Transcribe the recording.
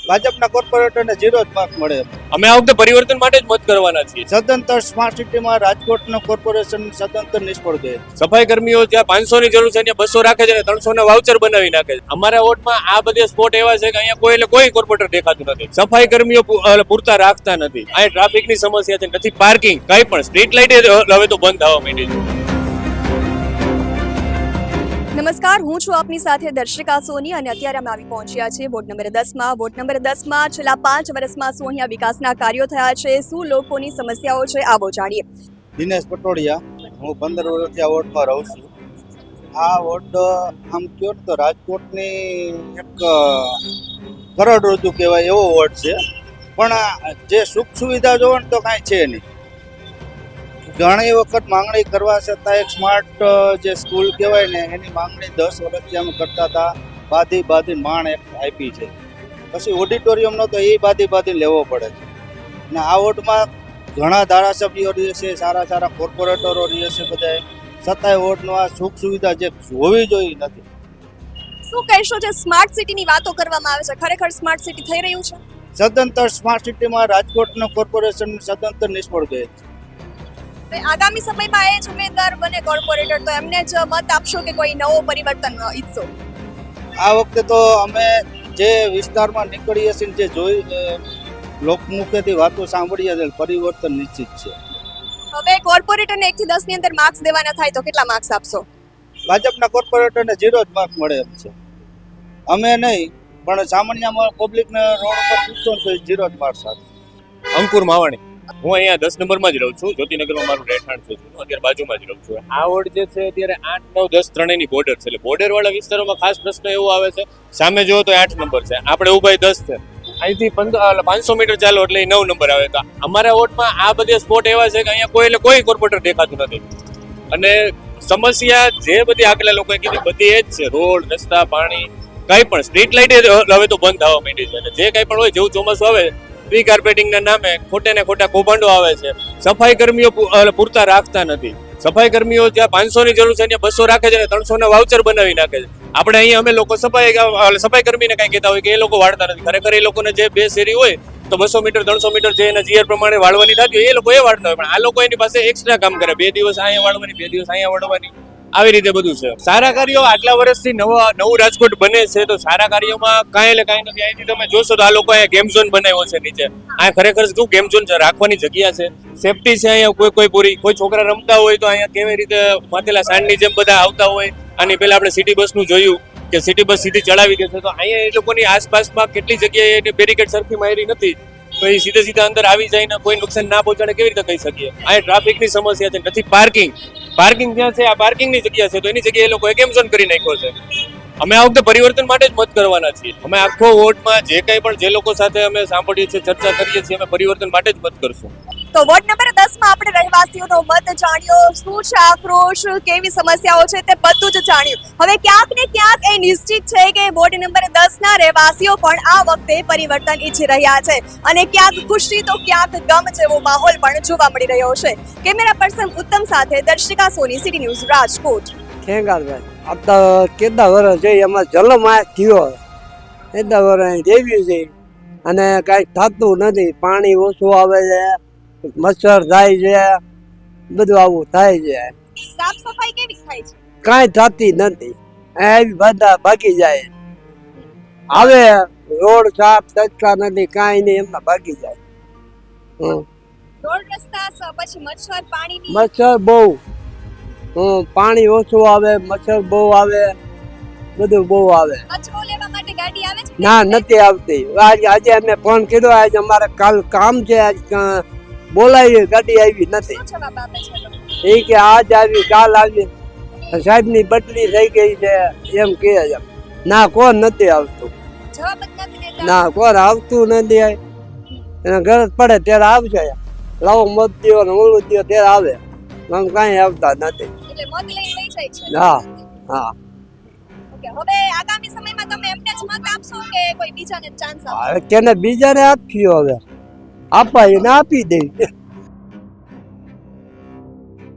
ભાજપના કોર્પોરેટરને 0 જ માર્ક મળે. અમે આ વખતે પરિવર્તન માટે જ મત કરવાના છીએ. સદંતર સ્માર્ટ સિટીમાં રાજકોટનો કોર્પોરેશન સદંતર નિષ્ફળ ગયું. સફાઈ કર્મીઓ જ્યાં 500 ની જરૂર છે ત્યાં 200 રાખે છે અને 300 ના વાઉચર બનાવી નાખે છે. અમારા વોર્ડમાં આ બધે સ્પોટ એવા છે કે અહીંયા કોઈ કોર્પોરેટર દેખાતું નથી. સફાઈ કર્મીઓ પૂરતા રાખતા નથી. અહીંયા ટ્રાફિકની સમસ્યા છે, નથી પાર્કિંગ, કઈ પણ સ્ટ્રીટ લાઇટ હવે તો બંધ થવા માંડી છે. નમસ્કાર, હું છું આપની સાથે દર્શિકા સોની અને અત્યારે અમે આવી પહોંચ્યા છીએ વોર્ડ નંબર 10માં. વોર્ડ નંબર 10માં છેલ્લા 5 વર્ષમાં શું અહીંયા વિકાસના કાર્યો થયા છે, શું લોકોની સમસ્યાઓ છે, આવો જાણીએ. દિનેશ પટોડિયા, હું 15 વર્ષથી આ વોર્ડમાં રહું છું. આ વોર્ડ આમ કહો તો રાજકોટની એક કરોડરજ્જુ કહેવાય એવો વોર્ડ છે, પણ જે સુખ સુવિધા જોવો ને તો કાંઈ છે નહીં. ઘણી વખત માંગણી કરવા છતાં એક સ્માર્ટ જે સ્કૂલ કહેવાય ને એની માંગણી 10 વર્ષથી અમે કરતા હતા. બાધી માણ એક આપી છે, પછી ઓડિટોરિયમનો તો એ બાધી લેવો પડે છે. અને આ વોર્ડમાં ઘણા ધારાસભ્યો રહે છે, સારા કોર્પોરેટરો રહે છે બધાએ, છતાંય વોર્ડનો આ સુખ સુવિધા જે હોવી જોઈએ નથી. શું કહેશો, જે સ્માર્ટ સિટીની વાતો કરવામાં આવે છે, ખરેખર સ્માર્ટ સિટી થઈ રહ્યું છે? સદંતર સ્માર્ટ સિટીમાં રાજકોટનો કોર્પોરેશન સદંતર નિષ્ફળ ગયું છે. આગામી સમયમાં એ જ ઉમેદવાર બને કોર્પોરેટર તો એમને જ મત આપશો કે કોઈ નવો પરિવર્તન ઈચ્છો? આ વખતે તો અમે જે વિસ્તારમાં નીકળીએ છીએ, જે જોઈ લોકમુખેથી વાતો સાંભળીએ છીએ, પરિવર્તન નિશ્ચિત છે. હવે કોર્પોરેટરને 1 થી 10 ની અંદર માર્ક્સ દેવાના થાય તો કેટલા માર્ક્સ આપશો? ભાજપના કોર્પોરેટરને 0 જ માર્ક મળે એમ છે. અમે નહીં, પણ સામાન્ય પબ્લિકને રોડ પર પૂછતો તો 0 જ માર્ક્સ આપશે. અંકુર માવાણી, હું અહીંયા 10 નંબરમાં જ રહું છું. જ્યોતિનગરમાં મારું રહેઠાણ છે. હું અત્યારે બાજુમાં જ રહું છું. આ વોર્ડ જે છે અત્યારે 8, 9, 10 ત્રણેયની બોર્ડર છે. એટલે બોર્ડર વાળા વિસ્તારોમાં ખાસ પ્રશ્ન એવો આવે છે, સામે જુઓ તો 8 નંબર છે, આપણે ઉભા 10 છે, અહીંથી 500 મીટર ચાલો એટલે 9 નંબર આવે. તો અમારા વોર્ડમાં આ બધે સ્પોટ એવા છે કે અહીંયા કોઈ કોર્પોરેટર દેખાતું નથી. અને સમસ્યા જે બધી આગલા લોકોએ કીધી બધી એ જ છે. રોડ, રસ્તા, પાણી, કઈ પણ સ્ટ્રીટ લાઇટ હવે તો બંધ થવા માંડી છે. અને જે કઈ પણ હોય, જેવું ચોમાસું આવે, ટ્રી કાર્પેટિંગના નામે ખોટે ને ખોટા કૌભાંડો આવે છે. સફાઈ કર્મીઓ પૂરતા રાખતા નથી. સફાઈ કર્મીઓ જ્યાં 500 ની જરૂર છે ત્યાં 200 રાખે છે અને 300 ના વાઉચર બનાવી નાખે છે. આપણે અહીંયા અમે લોકો સફાઈ કર્મીને કઈ કહેતા હોય કે એ લોકો વાળતા નથી. ખરેખર એ લોકોને જે બે શેરી હોય તો 200 મીટર 300 મીટર જે એના જીઆર પ્રમાણે વાળવાની થતી હોય એ લોકો એ વાળતા હોય, પણ આ લોકો એની પાસે એક્સ્ટ્રા કામ કરે. 2 દિવસ અહીંયા વાળવાની, 2 દિવસ અહીંયા વાળવાની, આવી રીતે બધું છે. સારા કાર્યો આટલા વર્ષથી નવું રાજકોટ બને છે તો સારા કાર્યોમાં કાંઈ એટલે કાંઈ નથી. અહીંથી તમે જોશો તો આ લોકો અહીંયા ગેમ ઝોન બનાવ્યો છે નીચે. આ ખરેખર શું ગેમ ઝોન છે? રાખવાની જગ્યા છે, સેફટી છે અહીંયા કોઈ પૂરી. કોઈ છોકરા રમતા હોય તો અહીંયા કેવી રીતે માથેલા સાંડની જેમ બધા આવતા હોય. આની પહેલા આપણે સિટી બસનું જોયું કે સિટી બસ સીધી ચડાવી દેશે, તો અહીંયા એ લોકોની આસપાસમાં કેટલી જગ્યાએ બેરિકેડ સરખી મારી નથી, તો એ સીધા અંદર આવી જાય ને કોઈ નુકસાન ના પહોંચાડે કેવી રીતે કહી શકીએ? અહીંયા ટ્રાફિકની સમસ્યા છે, નથી પાર્કિંગ ક્યાં છે? આ પાર્કિંગની જગ્યા છે, તો એની જગ્યાએ એ લોકોએ કેમ ઝોન કરી નાખ્યો છે. અમે આ વખતે પરિવર્તન માટે જ મત કરવાના છીએ. અમે આખો વોર્ડમાં જે કંઈ પણ જે લોકો સાથે અમે સાંભળીએ છીએ, ચર્ચા કરીએ છીએ, અમે પરિવર્તન માટે જ મત કરશું. તો વોર્ડ નંબર 10માં આપણે રહેવાસીઓનો મત જાણ્યો, શું છે આક્રોશ, કેવી સમસ્યાઓ છે તે બધું જ જાણ્યું. હવે ક્યાંક ને ક્યાંક એ નિશ્ચિત છે કે વોર્ડ નંબર 10ના રહેવાસીઓ પણ આ વખતે પરિવર્તન ઈચ્છી રહ્યા છે અને ક્યાંક ખુશી તો ક્યાંક ગમ જેવો માહોલ પણ જોવા મળી રહ્યો છે. કેમેરા પર્સન ઉત્તમ સાથે દર્શિકા સોની, સિટી ન્યૂઝ, રાજકોટ. ખેંગારભાઈ, આ તો કેટલા વર્ષ છે એમાં જલમ આ થયો, કેટલા વર્ષ દેવી છે અને કાંઈ થતું નથી. પાણી ઓછું આવે છે, મચ્છર થાય છે, બધું આવું થાય છે. સાફ સફાઈ કેવી થાય છે? કાંઈ થતી નથી. એવી બધા ભાગી જાય. આવે રોડ સાફ થતા નથી, કાંઈ નહીં, એમના ભાગી જાય. રોડ રસ્તા પછી મચ્છર, પાણીની મચ્છર બહુ, પાણી ઓછું આવે, મચ્છર બહુ આવે, બધું બહુ આવે. કચરો લેવા માટે ગાડી આવે છે? ના, નથી આવતી. આજે અમે ફોન કર્યો, આજે અમારે કાલ કામ છે, આજ બોલાવી, ગાડી આવી નથી. શું જવાબ આપે છે? એ કે આજ આવી, કાલ આવી, સાહેબની બદલી થઈ ગઈ છે એમ કહે છે. ના, કોણ નથી આવતું. જવાબ જ નથી દેતા. ના, કોણ આવતું નથી. એને ગરજ પડે ત્યારે આવશે. લાવો મત દો ને ઓલું દો ત્યારે આવે. આમ કાંઈ આવતા નથી. એટલે મત લઈ જાય છે. હા હા. ઓકે, હવે આગામી સમયમાં તમે એમને જ મત આપશો કે કોઈ બીજાને ચાન્સ આપશો? હવે કેને બીજાને આપીએ, હવે આપાય ને આપી દઈ.